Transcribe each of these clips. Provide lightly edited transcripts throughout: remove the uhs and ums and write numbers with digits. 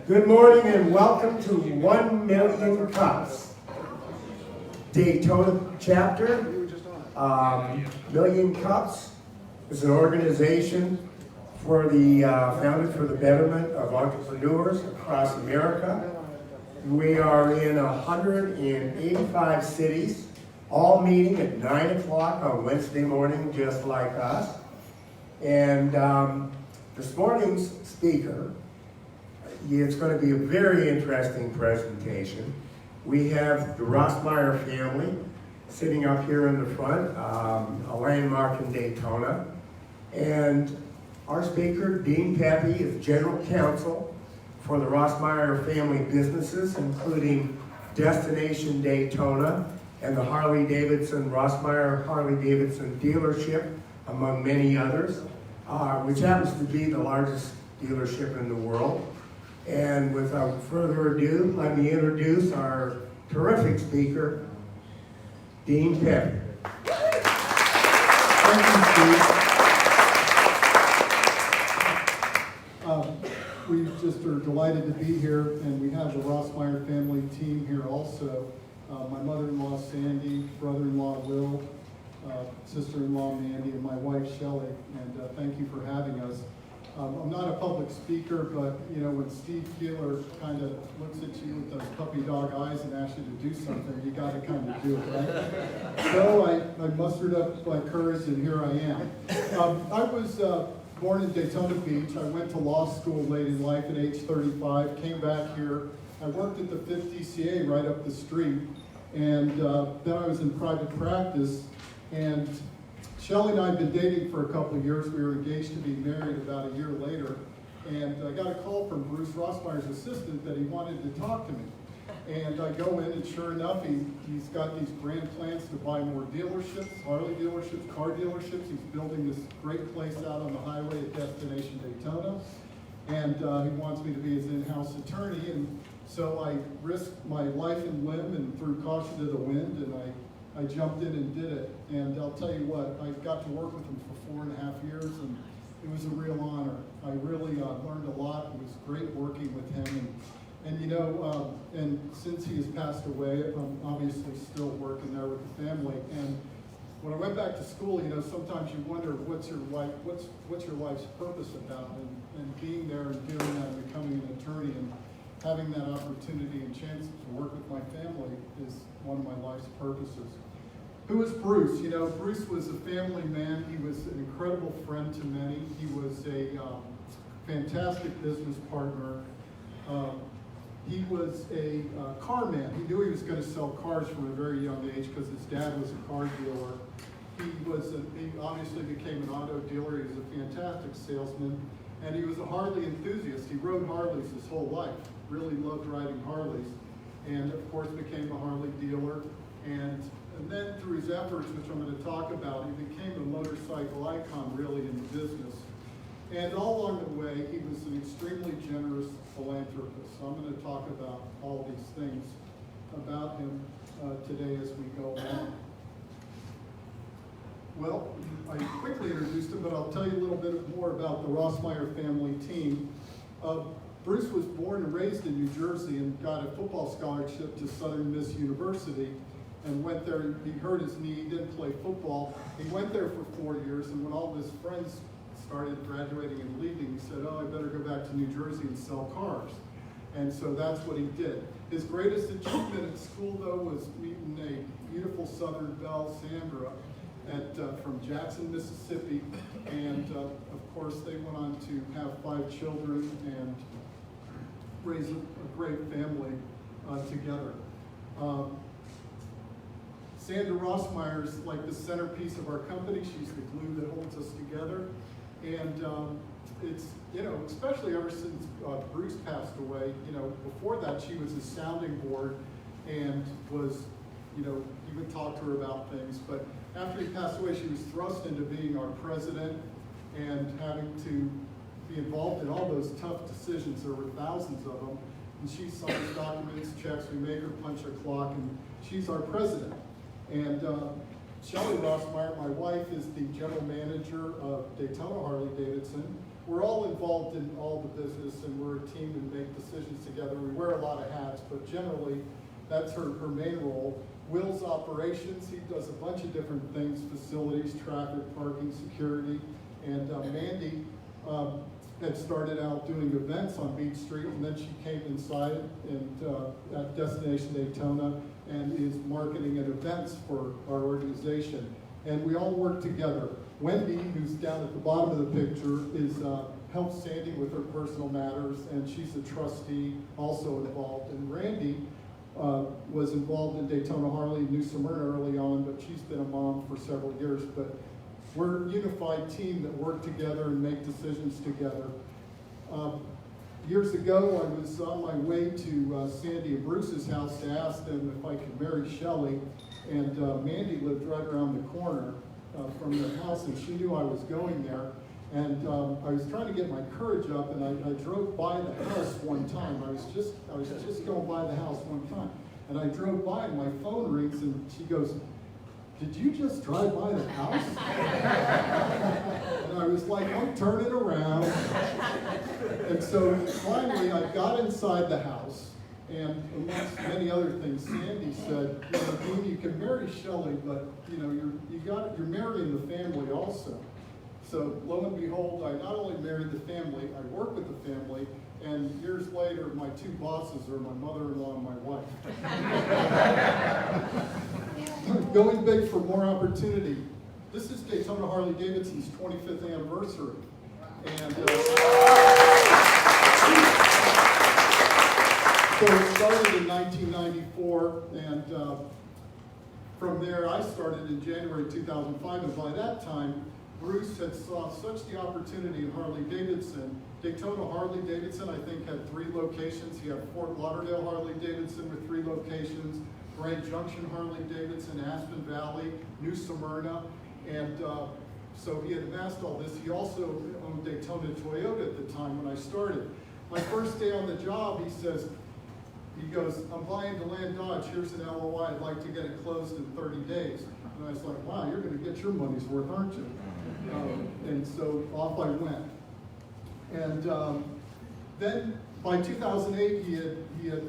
Good morning and welcome to 1Million Cups. Daytona chapter. Million Cups is an organization for the founded for the betterment of entrepreneurs across America. We are in 185 cities, all meeting at 9 o'clock on Wednesday morning, just like us. And this morning's speaker, it's going to be a very interesting presentation. We have the Rossmeyer family sitting up here in the front, a landmark in Daytona. And our speaker, Dean Pepe, is General Counsel for the Rossmeyer family businesses, including Destination Daytona and the Harley Davidson, Rossmeyer Harley Davidson dealership, among many others, which happens to be the largest dealership in the world. And without further ado, let me introduce our terrific speaker, Dean Pepe. Thank you, Steve. We just are delighted to be here, and we have the Rossmeyer family team here also. My mother-in-law, Sandy, brother-in-law, Will, sister-in-law, Mandy, and my wife, Shelley, and thank you for having us. I'm not a public speaker, but you know, when Steve Keeler kind of looks at you with those puppy dog eyes and asks you to do something, you got to kind of do it, right? So I mustered up my courage, and here I am. I was born in Daytona Beach. I went to law school late in life at age 35, came back here. I worked at the 5th DCA right up the street, and then I was in private practice, and Shelley and I had been dating for a couple of years. We were engaged to be married about a year later, and I got a call from Bruce Rossmeyer's assistant that he wanted to talk to me. And I go in, and sure enough, he's got these grand plans to buy more dealerships, Harley dealerships, car dealerships. He's building this great place out on the highway at Destination Daytona, and he wants me to be his in-house attorney. And so I risked my life and limb and threw caution to the wind, and I jumped in and did it. And I'll tell you what, I got to work with him for 4.5 years, and it was a real honor. I really learned a lot. It was great working with him. And you know, and since he has passed away, I'm obviously still working there with the family. And when I went back to school, you know, sometimes you wonder what's your life's purpose about, and being there and doing that and becoming an attorney and having that opportunity and chance to work with my family is one of my life's purposes. Who is Bruce? You know, Bruce was a family man. He was an incredible friend to many. He was a fantastic business partner. He was a car man. He knew he was going to sell cars from a very young age because his dad was a car dealer. He obviously became an auto dealer. He was a fantastic salesman, and he was a Harley enthusiast. He rode Harleys his whole life, really loved riding Harleys, and of course became a Harley dealer. And then through his efforts, which I'm going to talk about, he became a motorcycle icon really in the business. And all along the way, he was an extremely generous philanthropist. So I'm going to talk about all these things about him today as we go along. Well, I quickly introduced him, but I'll tell you a little bit more about the Rossmeyer family team. Bruce was born and raised in New Jersey and got a football scholarship to Southern Miss University, and went there. He hurt his knee, he didn't play football. He went there for 4 years, and when all of his friends started graduating and leaving, he said, oh, I better go back to New Jersey and sell cars. And so that's what he did. His greatest achievement at school, though, was meeting a beautiful Southern belle, Sandra, from Jackson, Mississippi. And of course, they went on to have 5 children and raise a great family together. Sandra Rossmeyer is like the centerpiece of our company. She's the glue that holds us together. And it's, you know, especially ever since Bruce passed away, you know, before that she was a sounding board and was, you know, he would talk to her about things. But after he passed away, she was thrust into being our president and having to be involved in all those tough decisions. There were thousands of them. And she signs documents, checks, we make her punch a clock, and she's our president. And Shelley Rossmeyer, my wife, is the general manager of Daytona Harley Davidson. we're all involved in all the business, and we're a team and make decisions together. We wear a lot of hats, but generally, that's her main role. Will's operations, he does a bunch of different things, facilities, traffic, parking, security. And Mandy had started out doing events on Beach Street, and then she came inside and at Destination Daytona and is marketing and events for our organization. And we all work together. Wendy, who's down at the bottom of the picture, helps Sandy with her personal matters, and she's a trustee also involved. And Randy was involved in Daytona Harley, New Smyrna early on, but she's been a mom for several years. But we're a unified team that work together and make decisions together. Years ago, I was on my way to Sandy and Bruce's house to ask them if I could marry Shelley, and Mandy lived right around the corner from their house, and she knew I was going there. And I was trying to get my courage up, and I drove by the house one time. I was just going by the house one time, and I drove by, and my phone rings, and she goes, "Did you just drive by the house?" And I was like, I'm turning around. And so finally, I got inside the house, and amongst many other things, Sandy said, "Dean, you can marry Shelley, but you're marrying the family also." So lo and behold, I not only married the family, I work with the family, and years later, my two bosses are my mother-in-law and my wife. Going big for more opportunity. This is Daytona Harley Davidson's 25th anniversary. And so it started in 1994, and from there I started in January 2005, and by that time, Bruce had saw such the opportunity in Harley Davidson. Daytona Harley Davidson, I think, had 3 locations. He had Fort Lauderdale Harley Davidson with 3 locations, Grand Junction Harley Davidson, Aspen Valley, New Smyrna, and so he had amassed all this. He also owned Daytona Toyota at the time when I started. My first day on the job, he goes, "I'm buying DeLand Dodge, here's an LOI, I'd like to get it closed in 30 days. And I was like, wow, you're gonna get your money's worth, aren't you? And so off I went. And then by 2008, he had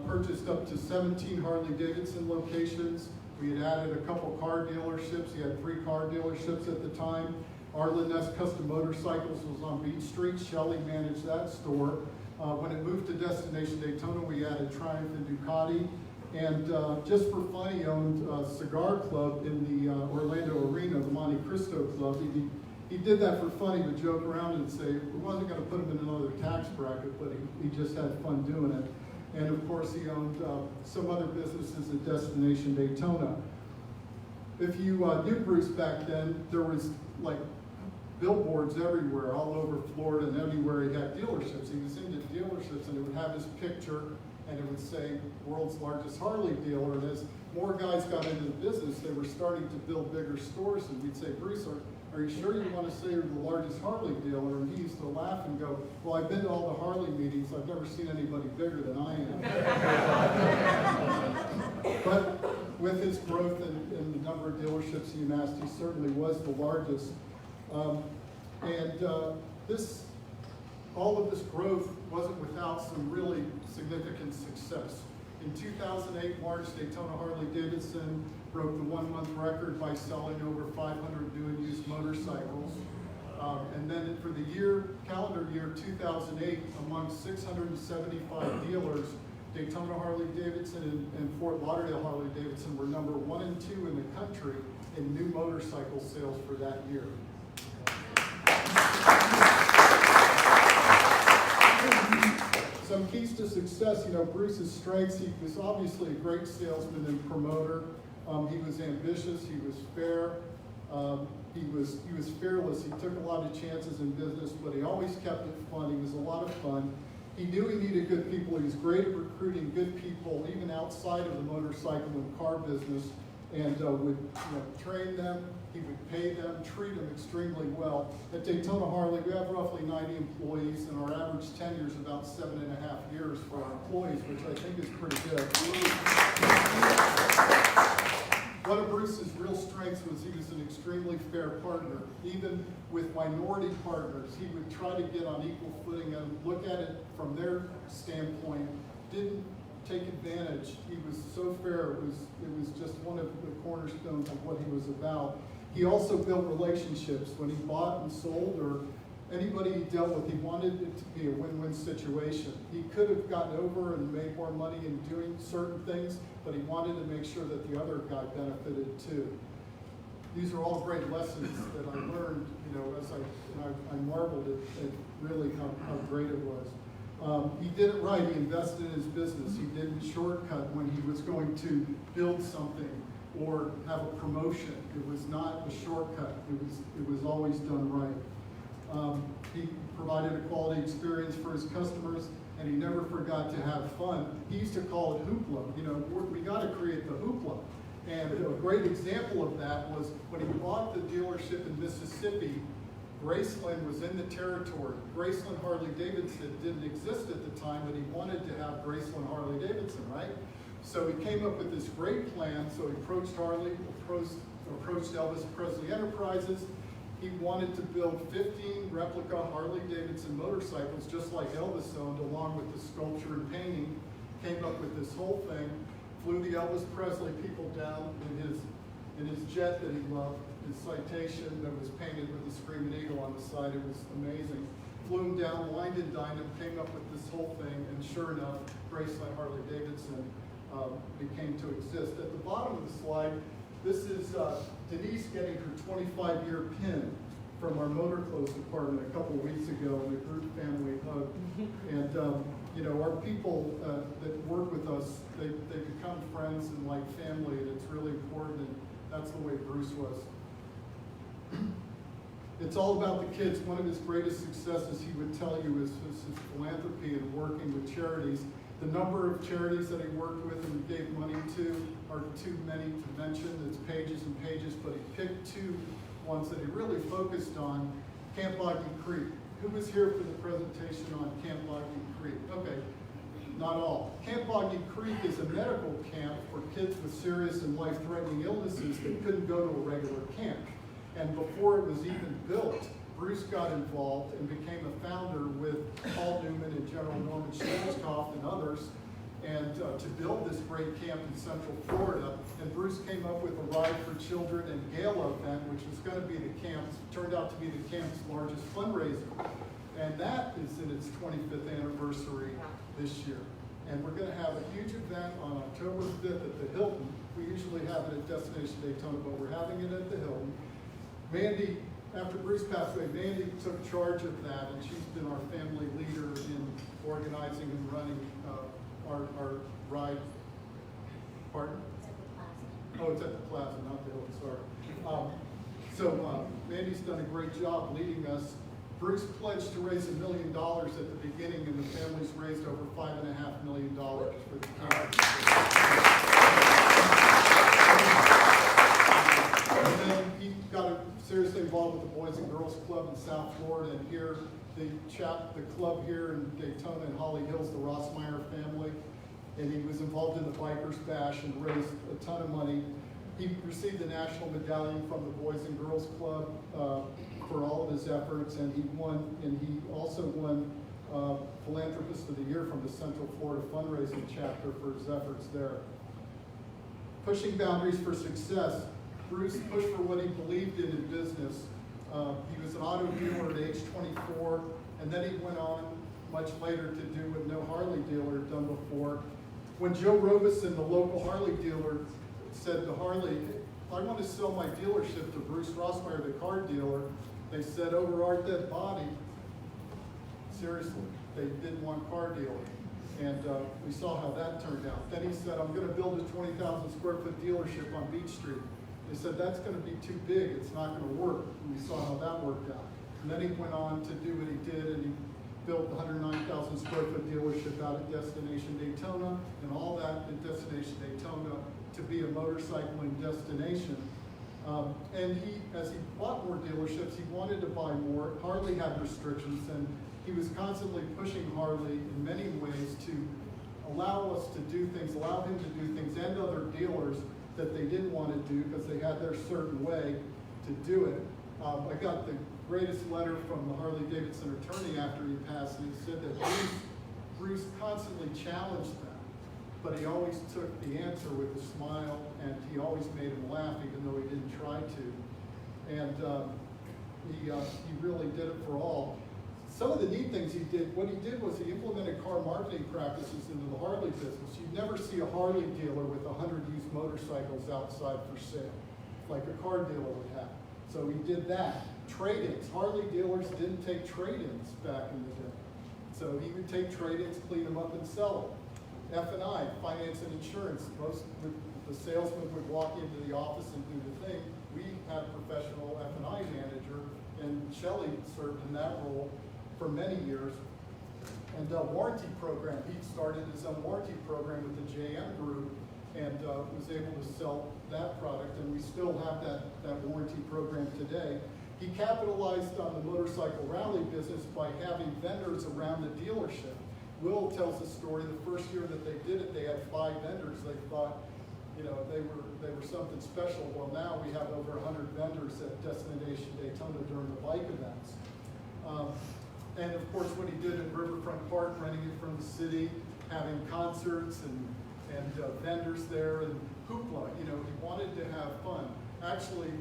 purchased up to 17 Harley Davidson locations. We had added a couple car dealerships. He had 3 car dealerships at the time. Arlen Ness Custom Motorcycles was on Beach Street. Shelley managed that store. When it moved to Destination Daytona, we added Triumph and Ducati. And just for fun, he owned a cigar club in the Orlando Arena, the Monte Cristo Club. He did that for fun. He would joke around and say, we wasn't going to put him in another tax bracket, but he just had fun doing it. And of course, he owned some other businesses at Destination Daytona. If you knew Bruce back then, there was like billboards everywhere, all over Florida and everywhere he had dealerships. He was into dealerships, and it would have his picture, and it would say, world's largest Harley dealer. And as more guys got into the business, they were starting to build bigger stores, and we'd say, Bruce, are you sure you want to say you're the largest Harley dealer? And he used to laugh and go, well, I've been to all the Harley meetings. I've never seen anybody bigger than I am. But with his growth and the number of dealerships he amassed, he certainly was the largest. All of this growth wasn't without some really significant success. In 2008, March, Daytona Harley Davidson broke the 1-month record by selling over 500 new and used motorcycles. And then for the calendar year 2008, among 675 dealers, Daytona Harley Davidson and Fort Lauderdale Harley Davidson were number 1 and 2 in the country in new motorcycle sales for that year. Some keys to success, Bruce's strengths. He was obviously a great salesman and promoter. He was ambitious. He was fair. He was fearless. He took a lot of chances in business, but he always kept it fun. He was a lot of fun. He knew he needed good people. He was great at recruiting good people, even outside of the motorcycle and car business, and would train them. He would pay them, treat them extremely well. At Daytona Harley, we have roughly 90 employees, and our average tenure is about 7.5 years for our employees, which I think is pretty good. One of Bruce's real strengths was he was an extremely fair partner. Even with minority partners, he would try to get on equal footing and look at it from their standpoint, didn't take advantage. He was so fair, it was just one of the cornerstones of what he was about. He also built relationships. When he bought and sold, or anybody he dealt with, he wanted it to be a win-win situation. He could have gotten over and made more money in doing certain things, but he wanted to make sure that the other guy benefited too. These are all great lessons that I learned, as I marveled at really how great it was. He did it right. He invested in his business. He didn't shortcut when he was going to build something or have a promotion. It was not a shortcut. It was always done right. He provided a quality experience for his customers, and he never forgot to have fun. He used to call it hoopla. We got to create the hoopla. And a great example of that was when he bought the dealership in Mississippi. Graceland was in the territory. Graceland Harley Davidson didn't exist at the time, but he wanted to have Graceland Harley Davidson, right? So he came up with this great plan. So he approached Harley, approached Elvis Presley Enterprises. He wanted to build 15 replica Harley Davidson motorcycles, just like Elvis owned, along with the sculpture and painting. Came up with this whole thing. Flew the Elvis Presley people down in his jet that he loved. His Citation that was painted with a screaming eagle on the side. It was amazing. Flew him down, wined and dined him, came up with this whole thing, and sure enough, Graceland Harley Davidson became to exist. At the bottom of the slide, this is Denise getting her 25-year pin from our motor clothes department a couple of weeks ago in a group family hug. And our people that work with us, they become friends and like family, and it's really important, and that's the way Bruce was. It's all about the kids. One of his greatest successes, he would tell you, is his philanthropy and working with charities. The number of charities that he worked with and gave money to are too many to mention. It's pages and pages, but he picked two ones that he really focused on. Camp Ogden Creek. Who was here for the presentation on Camp Ogden Creek? Okay, not all. Camp Ogden Creek is a medical camp for kids with serious and life-threatening illnesses that couldn't go to a regular camp. And before it was even built, Bruce got involved and became a founder with Paul Newman and General Norman Schwarzkopf and others, and to build this great camp in Central Florida. And Bruce came up with a Ride for Children and Gala event, which was going to be turned out to be the camp's largest fundraiser. And that is in its 25th anniversary this year. And we're going to have a huge event on October 5th at the Hilton. We usually have it at Destination Daytona, but we're having it at the Hilton. Mandy, after Bruce passed away, Mandy took charge of that, and she's been our family leader in organizing and running our ride. Pardon? Oh, it's at the Plaza, not the Hilton, sorry. Mandy's done a great job leading us. Bruce pledged to raise $1 million at the beginning, and the family's raised over $5.5 million for the camp. And then he got seriously involved with the Boys and Girls Club in South Florida, and here the club here in Daytona and Holly Hills, the Rossmeyer family, and he was involved in the Bikers Bash and raised a ton of money. He received the National Medallion from the Boys and Girls Club for all of his efforts, and he also won Philanthropist of the Year from the Central Florida Fundraising Chapter for his efforts there. Pushing boundaries for success. Bruce pushed for what he believed in business. He was an auto dealer at age 24, and then he went on much later to do what no Harley dealer had done before. When Joe Robeson, the local Harley dealer, said to Harley, I want to sell my dealership to Bruce Rossmeyer, the car dealer, they said, over our dead body. Seriously, they didn't want car dealing. And we saw how that turned out. Then he said, I'm going to build a 20,000 square foot dealership on Beach Street. They said, that's going to be too big, it's not going to work. And we saw how that worked out. And then he went on to do what he did, and he built the 109,000 square foot dealership out at Destination Daytona, and all that at Destination Daytona to be a motorcycling destination. And as he bought more dealerships, he wanted to buy more. Harley had restrictions, and he was constantly pushing Harley in many ways to allow us to do things, allow him to do things, and other dealers that they didn't want to do because they had their certain way to do it. I got the greatest letter from the Harley Davidson attorney after he passed, and he said that Bruce constantly challenged them, but he always took the answer with a smile, and he always made him laugh even though he didn't try to. And he really did it for all. Some of the neat things he did, what he did was he implemented car marketing practices into the Harley business. You'd never see a Harley dealer with 100 used motorcycles outside for sale, like a car dealer would have. So he did that. Trade-ins. Harley dealers didn't take trade-ins back in the day. So he would take trade-ins, clean them up, and sell them. F&I, finance and insurance. The salesman would walk into the office and do the thing. We had a professional F&I manager, and Shelley served in that role for many years. And warranty program. He started his own warranty program with the JM Group, and was able to sell that product, and we still have that warranty program today. He capitalized on the motorcycle rally business by having vendors around the dealership. Will tells the story, the first year that they did it, they had 5 vendors. They thought, you know, they were something special. Well, now we have over 100 vendors at Destination Daytona during the bike events. And of course, what he did in Riverfront Park, renting it from the city, having concerts and vendors there, and hoopla. You know, he wanted to have fun. Actually,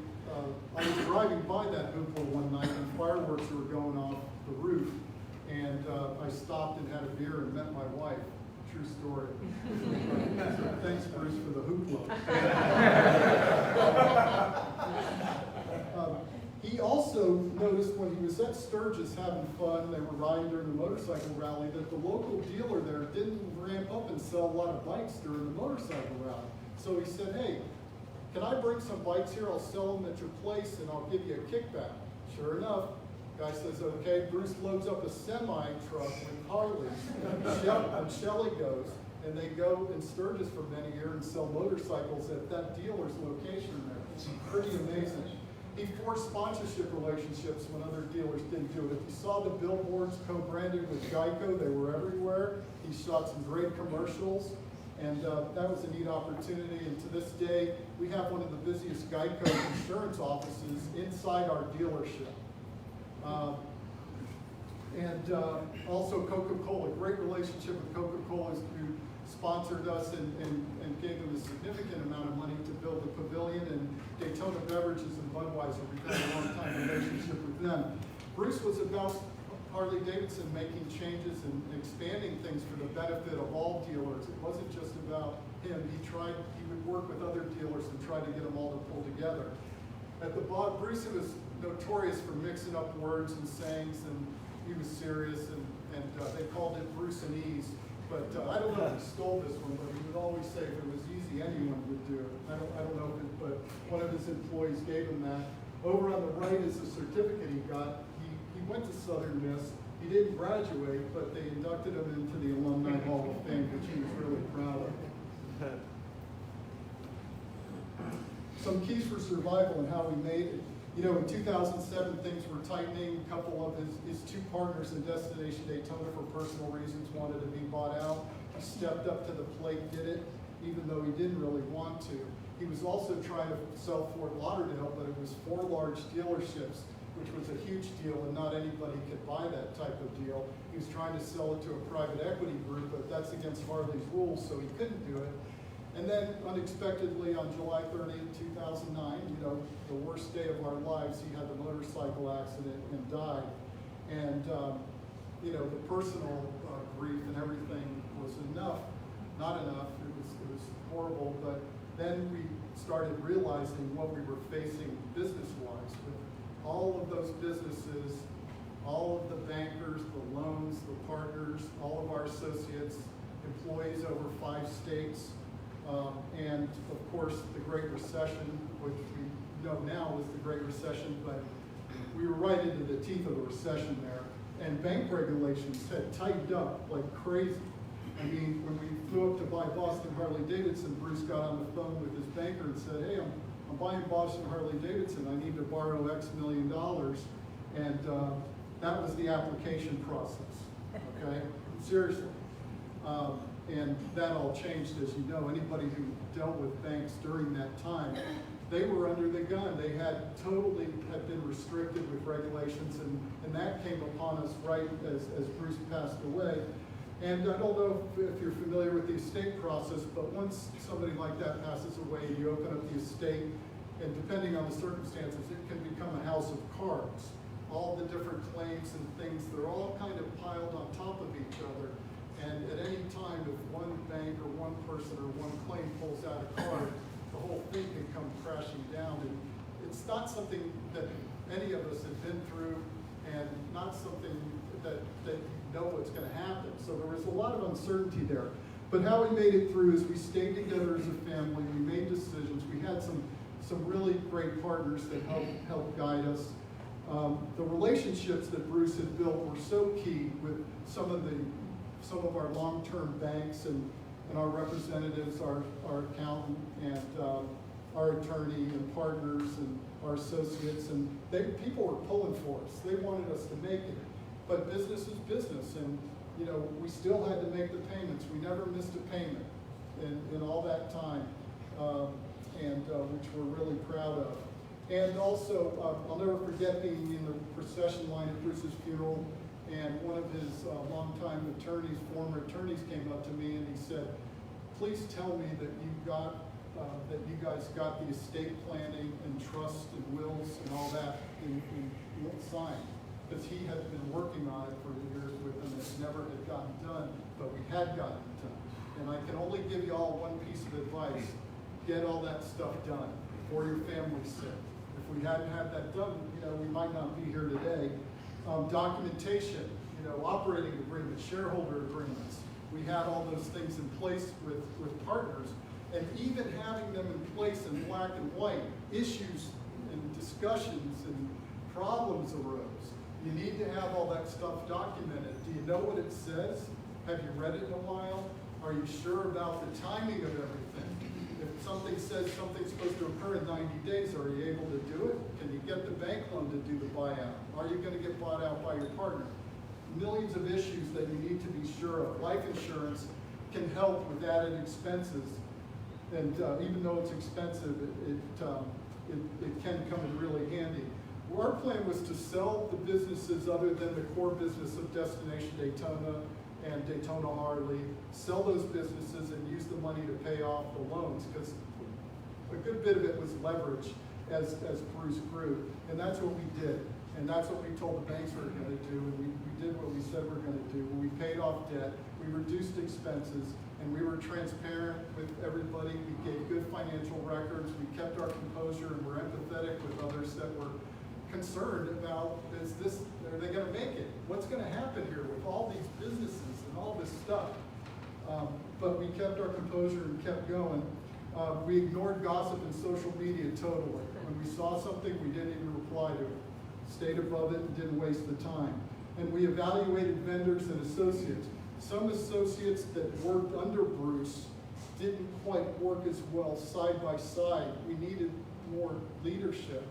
I was driving by that hoopla one night, and fireworks were going off the roof, and I stopped and had a beer and met my wife. True story. So thanks, Bruce, for the hoopla. He also noticed when he was at Sturgis having fun, they were riding during the motorcycle rally, that the local dealer there didn't ramp up and sell a lot of bikes during the motorcycle rally. So he said, hey, can I bring some bikes here? I'll sell them at your place and I'll give you a kickback. Sure enough, guy says, okay. Bruce loads up a semi truck with Harleys, and Shelley goes, and they go in Sturgis for many years and sell motorcycles at that dealer's location there. It's pretty amazing. He forged sponsorship relationships when other dealers didn't do it. If you saw the billboards co-branded with Geico, they were everywhere. He shot some great commercials, and that was a neat opportunity. And to this day, we have one of the busiest Geico insurance offices inside our dealership. Also Coca-Cola, great relationship with Coca-Cola, who sponsored us and gave them a significant amount of money to build the pavilion, and Daytona Beverages and Budweiser. We've had a long time relationship with them. Bruce was about Harley Davidson making changes and expanding things for the benefit of all dealers. It wasn't just about him. He would work with other dealers and try to get them all to pull together. At the bottom, Bruce was notorious for mixing up words and sayings, and he was serious, and they called it Bruceanese. But I don't know if he stole this one, but he would always say if it was easy, anyone would do it. I don't know if it, but one of his employees gave him that. Over on the right is the certificate he got. He went to Southern Miss. He didn't graduate, but they inducted him into the Alumni Hall of Fame, which he was really proud of. Some keys for survival and how we made it. You know, in 2007, things were tightening. A couple of his 2 partners in Destination Daytona, for personal reasons, wanted to be bought out. He stepped up to the plate, did it, even though he didn't really want to. He was also trying to sell Fort Lauderdale, but it was 4 large dealerships, which was a huge deal, and not anybody could buy that type of deal. He was trying to sell it to a private equity group, but that's against Harley's rules, so he couldn't do it. And then unexpectedly on July 30th, 2009, you know, the worst day of our lives, he had the motorcycle accident and died. And, you know, the personal grief and everything was enough, not enough, it was horrible, but then we started realizing what we were facing business-wise with all of those businesses, all of the bankers, the loans, the partners, all of our associates, employees over 5 states, and of course the Great Recession, which we know now was the Great Recession, but we were right into the teeth of the recession there, and bank regulations had tightened up like crazy. I mean, when we flew up to buy Boston Harley Davidson, Bruce got on the phone with his banker and said, hey, I'm buying Boston Harley Davidson, I need to borrow X million dollars, and that was the application process, okay? Seriously. And that all changed, as you know. Anybody who dealt with banks during that time, they were under the gun. They had been restricted with regulations, and that came upon us right as Bruce passed away. And I don't know if you're familiar with the estate process, but once somebody like that passes away, you open up the estate, and depending on the circumstances, it can become a house of cards. All the different claims and things, they're all kind of piled on top of each other. And at any time, if one bank or one person or one claim pulls out a card, the whole thing can come crashing down. And it's not something that any of us have been through, and not something that you know what's going to happen. So there was a lot of uncertainty there. But how we made it through is we stayed together as a family. We made decisions. We had some really great partners that helped guide us. The relationships that Bruce had built were so key with some of our long-term banks and our representatives, our accountant, and our attorney and partners and our associates, and people were pulling for us. They wanted us to make it. But business is business, and you know, we still had to make the payments. We never missed a payment in all that time, which we're really proud of. And also, I'll never forget being in the procession line at Bruce's funeral, and one of his longtime attorneys, former attorneys, came up to me and he said, "Please tell me that you guys got the estate planning and trust and wills and all that in signed." Because he had been working on it for years with them, it never had gotten done, but we had gotten it done. And I can only give you all one piece of advice: get all that stuff done for your family's sake. If we hadn't had that done, you know, we might not be here today. Documentation, you know, operating agreements, shareholder agreements. We had all those things in place with partners, and even having them in place in black and white, issues and discussions and problems arose. You need to have all that stuff documented. Do you know what it says? Have you read it in a while? Are you sure about the timing of everything? If something says something's supposed to occur in 90 days, are you able to do it? Can you get the bank loan to do the buyout? Are you going to get bought out by your partner? Millions of issues that you need to be sure of. Life insurance can help with added expenses, and even though it's expensive, it can come in really handy. Our plan was to sell the businesses other than the core business of Destination Daytona and Daytona Harley, sell those businesses and use the money to pay off the loans, because a good bit of it was leverage as Bruce grew, and that's what we did. And that's what we told the banks we were going to do, and we did what we said we were going to do. We paid off debt, we reduced expenses, and we were transparent with everybody. We gave good financial records, we kept our composure, and we're empathetic with others that were concerned about, are they going to make it? What's going to happen here with all these businesses and all this stuff? But we kept our composure and kept going. We ignored gossip and social media totally. When we saw something, we didn't even reply to it. Stayed above it and didn't waste the time. And we evaluated vendors and associates. Some associates that worked under Bruce didn't quite work as well side by side. We needed more leadership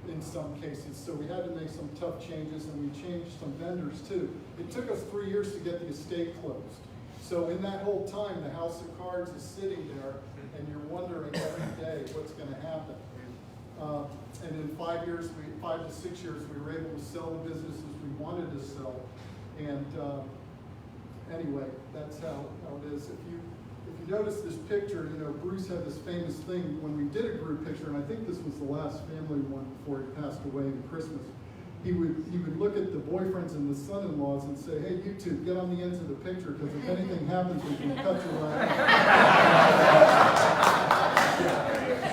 in some cases, so we had to make some tough changes, and we changed some vendors too. It took us 3 years to get the estate closed. So in that whole time, the house of cards is sitting there, and you're wondering every day what's going to happen. And in 5 to 6 years, we were able to sell the businesses we wanted to sell. And anyway, that's how it is. If you notice this picture, you know, Bruce had this famous thing when we did a group picture, and I think this was the last family one before he passed away in Christmas. He would look at the boyfriends and the son-in-laws and say, "Hey, you two, get on the ends of the picture, because if anything happens, we can cut you right out."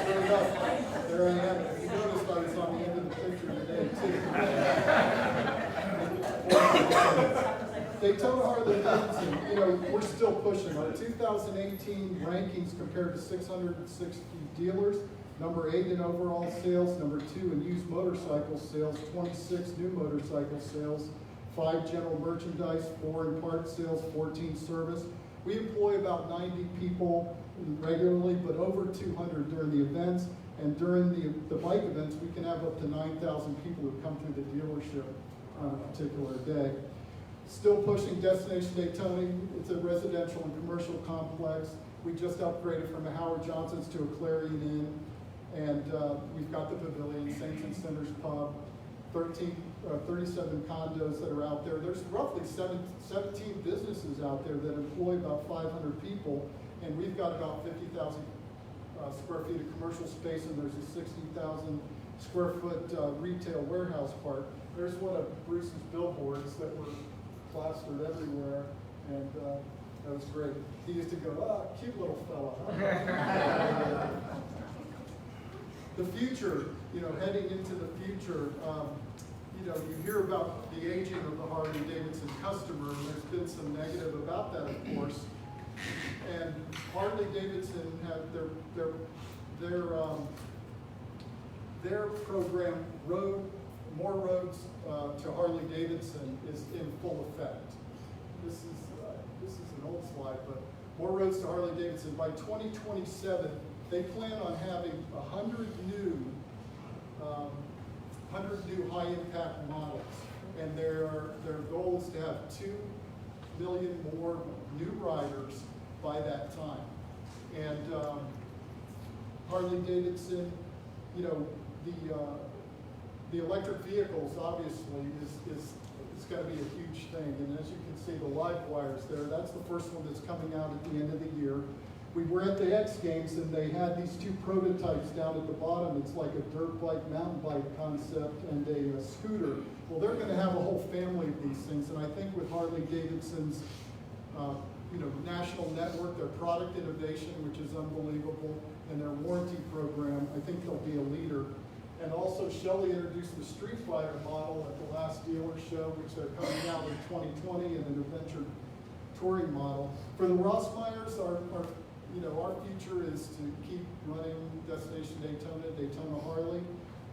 Sure enough, there I am. You noticed I was on the end of the picture today, too. Daytona Harley Davidson, you know, we're still pushing. Our 2018 rankings compared to 660 dealers, number 8 in overall sales, number 2 in used motorcycle sales, 26 new motorcycle sales, 5 general merchandise, 4 in parts sales, 14 service. We employ about 90 people regularly, but over 200 during the events. And during the bike events, we can have up to 9,000 people who come through the dealership on a particular day. Still pushing Destination Daytona. It's a residential and commercial complex. We just upgraded from a Howard Johnson's to a Clarion Inn. And we've got the Pavilion, Saints and Sinners Pub, 37 condos that are out there. There's roughly 17 businesses out there that employ about 500 people. And we've got about 50,000 square feet of commercial space, and there's a 60,000 square foot retail warehouse park. There's one of Bruce's billboards that were plastered everywhere, and that was great. He used to go, cute little fella. The future, heading into the future, you hear about the aging of the Harley Davidson customer, and there's been some negative about that, of course. And Harley Davidson had their program, More Roads to Harley Davidson, is in full effect. This is an old slide, but More Roads to Harley Davidson. By 2027, they plan on having 100 new high-impact models, and their goal is to have 2 million more new riders by that time. And Harley Davidson, the electric vehicles obviously is going to be a huge thing. And as you can see, the live wires there, that's the first one that's coming out at the end of the year. We were at the X Games, and they had these 2 prototypes down at the bottom. It's like a dirt bike, mountain bike concept, and a scooter. Well, they're going to have a whole family of these things, and I think with Harley Davidson's national network, their product innovation, which is unbelievable, and their warranty program, I think they'll be a leader. And also, Shelley introduced the Street Fighter model at the last dealer show, which they're coming out in 2020, and an adventure touring model. For the Rossmeyers, our future is to keep running Destination Daytona, Daytona Harley,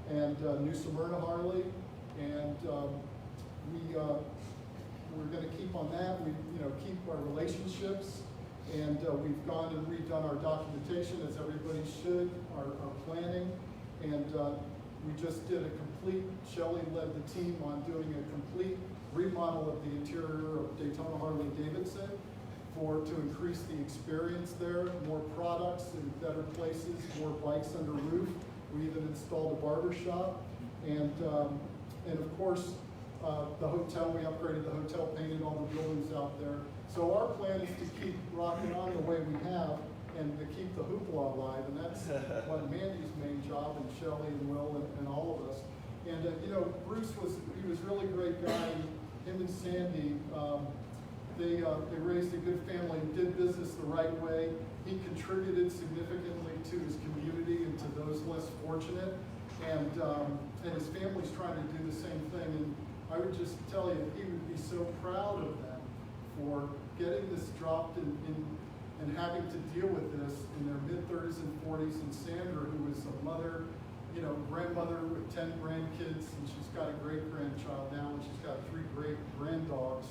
and New Smyrna Harley, and we're going to keep on that. We keep our relationships, and we've gone and redone our documentation, as everybody should, our planning, and we just did a complete, Shelley led the team on doing a complete remodel of the interior of Daytona Harley Davidson to increase the experience there, more products in better places, more bikes under roof. We even installed a barber shop, and of course, the hotel, we upgraded the hotel, painted all the buildings out there. So our plan is to keep rocking on the way we have, and to keep the hoopla alive, and that's what Mandy's main job, and Shelley and Will and all of us. And Bruce was really a great guy. Him and Sandy, they raised a good family and did business the right way. He contributed significantly to his community and to those less fortunate, and his family's trying to do the same thing. And I would just tell you, he would be so proud of them for getting this dropped and having to deal with this in their mid-30s and 40s. And Sandra, who is a mother, grandmother with 10 grandkids, and she's got a great-grandchild now, and she's got 3 great granddogs.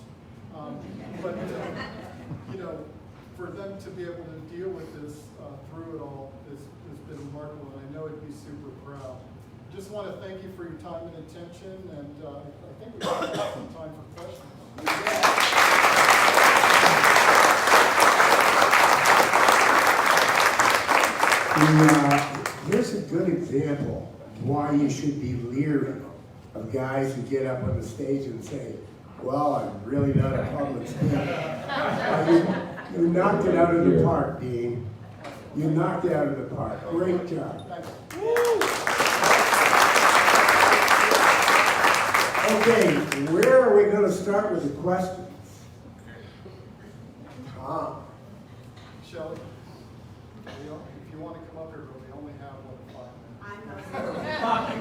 For them to be able to deal with this through it all has been remarkable, and I know it'd be super proud. Just want to thank you for your time and attention, and I think we've got some time for questions. Here's a good example why you should be leery of guys who get up on the stage and say, well, I'm really not a public speaker. You knocked it out of the park, Dean. You knocked it out of the park. Great job. Okay, where are we going to start with the questions? Tom. Shelley, if you want to come up here, but we only have 5 minutes.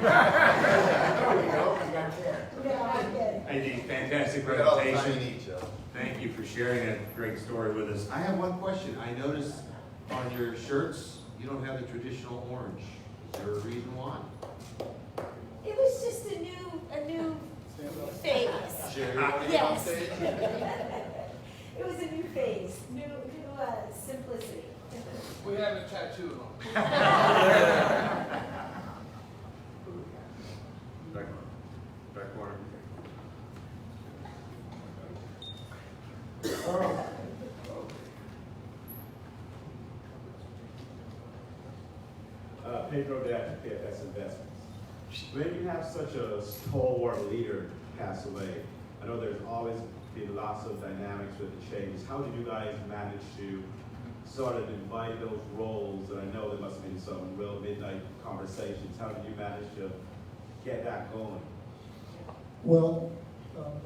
There you go. You got there. Hey, Dean, fantastic presentation. Thank you for sharing that great story with us. I have one question. I noticed on your shirts, you don't have the traditional orange. Is there a reason why? It was just a new phase. Yes. It was a new phase, new simplicity. We have a tattoo on. Back corner. Pedro at PFS Investments. When you have such a stalwart leader pass away, I know there's always been lots of dynamics with the changes. How did you guys manage to sort of divide those roles? And I know there must have been some real midnight conversations. How did you manage to get that going? Well,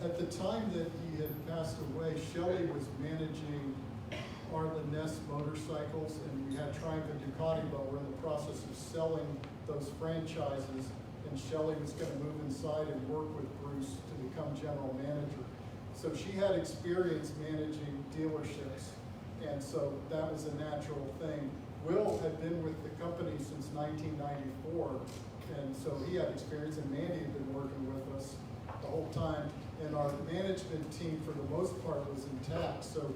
at the time that he had passed away, Shelley was managing Arlen Ness motorcycles, and we had Triumph and Ducati, but we're in the process of selling those franchises, and Shelley was going to move inside and work with Bruce to become general manager. So she had experience managing dealerships, and so that was a natural thing. Will had been with the company since 1994, and so he had experience, and Mandy had been working with us the whole time, and our management team for the most part was intact. So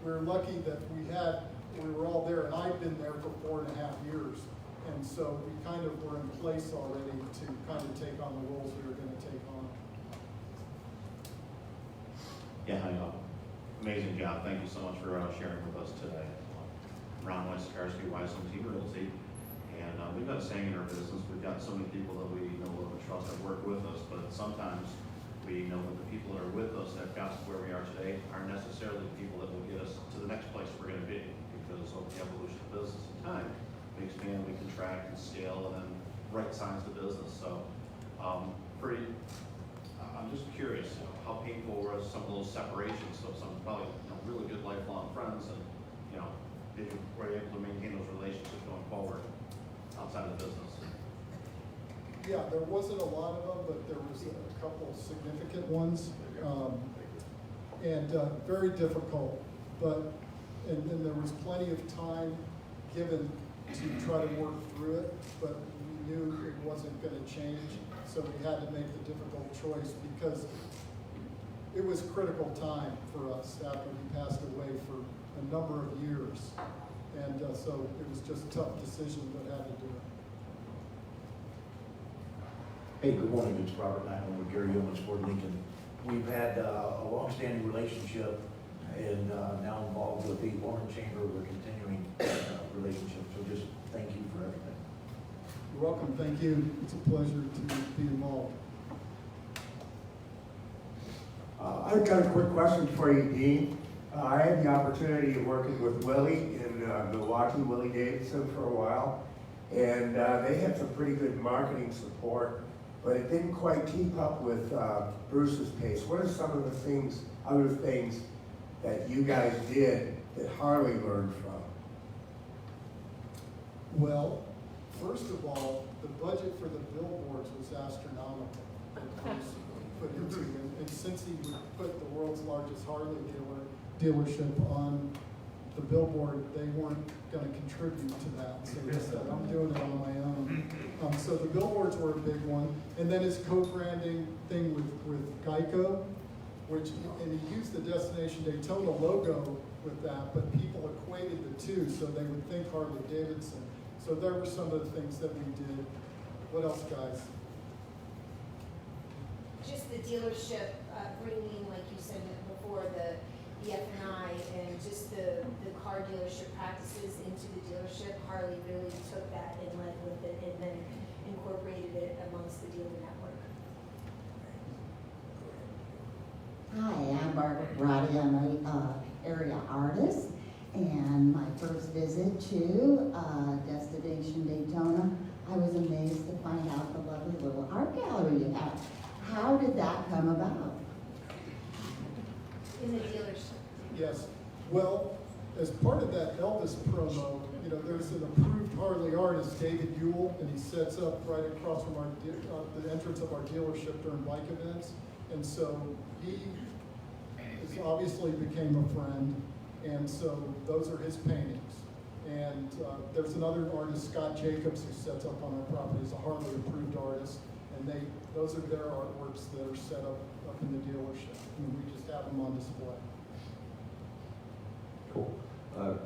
we're lucky that we were all there, and I've been there for 4.5 years. And so we kind of were in place already to kind of take on the roles we were going to take on. Yeah, hi, amazing job. Thank you so much for sharing with us today. Ron Westcarsky, Wiseland Team Realty. And we've got a saying in our business, we've got so many people that we know, love, and trust that work with us, but sometimes we know that the people that are with us that got us where we are today aren't necessarily the people that will get us to the next place we're going to be, because of the evolution of business and time. We expand, we contract and scale, and then right size the business. So I'm just curious, how painful were some of those separations? So some probably really good lifelong friends, and were you able to maintain those relationships going forward outside of the business? Yeah, there wasn't a lot of them, but there was a couple significant ones, and very difficult. And there was plenty of time given to try to work through it, but we knew it wasn't going to change, so we had to make the difficult choice because it was critical time for us after he passed away for a number of years, and so it was just a tough decision, but had to do it. Hey, good morning, it's Robert Knight with Gary Yeoman's Ford Lincoln. We've had a long-standing relationship and now involved with the Warren Chamber. We're continuing relationship, so just thank you for everything. You're welcome, thank you. It's a pleasure to be involved. I've got a quick question for you, Dean. I had the opportunity of working with Willie in Milwaukee, Willie Davidson, for a while, and they had some pretty good marketing support, but it didn't quite keep up with Bruce's pace. What are some of the other things that you guys did that Harley learned from? Well, first of all, the budget for the billboards was astronomical. And since he put the world's largest Harley dealership on the billboard, they weren't going to contribute to that. So he said, I'm doing it on my own. So the billboards were a big one. And then his co-branding thing with Geico, and he used the Destination Daytona logo with that, but people equated the two, so they would think Harley Davidson. So there were some of the things that we did. What else, guys? Just the dealership, bringing, like you said before, the F&I and just the car dealership practices into the dealership. Harley really took that and led with it and then incorporated it amongst the dealer network. Hi, I'm Barbara Brady. I'm an area artist, and my first visit to Destination Daytona, I was amazed to find out the lovely little art gallery you have. How did that come about? In the dealership. Yes. Well, as part of that Elvis promo, there's an approved Harley artist, David Yule, and he sets up right across from the entrance of our dealership during bike events. And so he obviously became a friend, and so those are his paintings. And there's another artist, Scott Jacobs, who sets up on our property as a Harley approved artist, and those are their artworks that are set up in the dealership, and we just have them on display. Cool.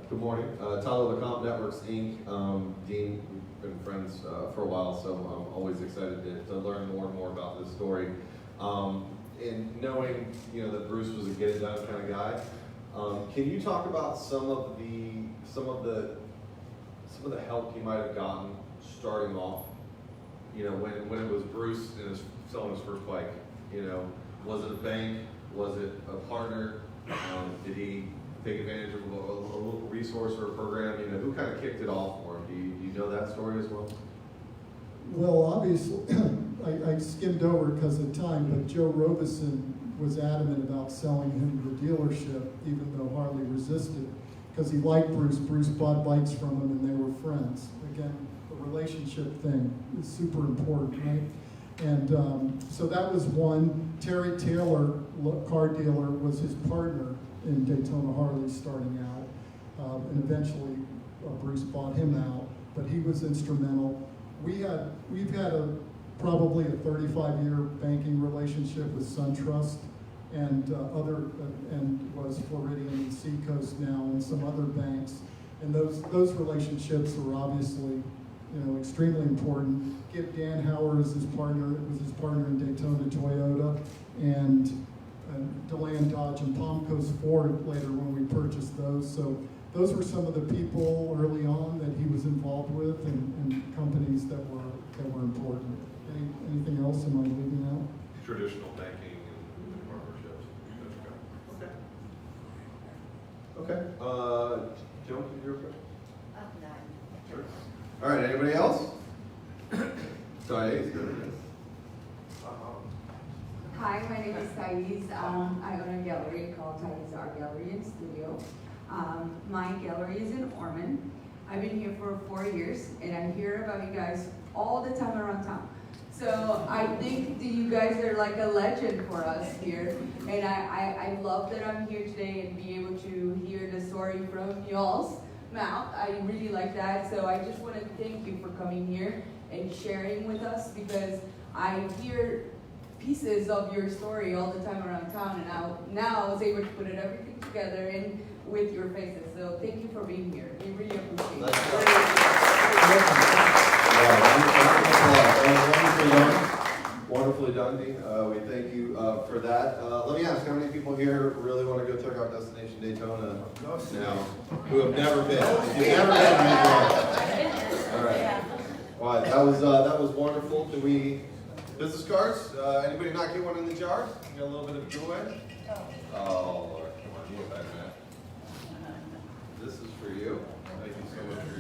Good morning. Tyler LeCompte Networks, Inc. Dean, we've been friends for a while, so I'm always excited to learn more and more about this story. And knowing that Bruce was a get it done kind of guy, can you talk about some of the help you might have gotten starting off? You know, when it was Bruce and his selling his first bike, you know, was it a bank? Was it a partner? Did he take advantage of a local resource or a program? You know, who kind of kicked it off for him? Do you know that story as well? Well, obviously, I skimmed over because of time, but Joe Robeson was adamant about selling him the dealership, even though Harley resisted, because he liked Bruce. Bruce bought bikes from him and they were friends. Again, the relationship thing is super important, right? And so that was one. Terry Taylor, car dealer, was his partner in Daytona Harley starting out. And eventually Bruce bought him out, but he was instrumental. We've had probably a 35-year banking relationship with SunTrust and and was Floridian and Seacoast now, and some other banks. And those relationships are obviously, you know, extremely important. Dan Hauer is his partner. It was his partner in Daytona Toyota, and DeLand Dodge and Palm Coast Ford later when we purchased those. So those were some of the people early on that he was involved with, and companies that were important. Anything else am I leaving out? Traditional banking and partnerships. Okay. Joan, did you have a question? Sure. All right, anybody else? Thais, go ahead. Hi, my name is Thais. I own a gallery called Thais Art Gallery and Studio. My gallery is in Ormond. I've been here for 4 years, and I hear about you guys all the time around town. So I think that you guys are like a legend for us here, and I love that I'm here today and be able to hear the story from y'all's mouth. I really like that, so I just want to thank you for coming here and sharing with us, because I hear pieces of your story all the time around town, and now I was able to put everything together and with your faces. So thank you for being here. We really appreciate it. Wonderfully done, Dean. We thank you for that. Let me ask, how many people here really want to go check out Destination Daytona now, who have never been? If you've never been, raise your hand. All right. All right, that was wonderful. Do we, business cards? Anybody not get one in the jar? Got a little bit of giveaway? Oh, Lord, come on, you go back, man. This is for you. Thank you so much for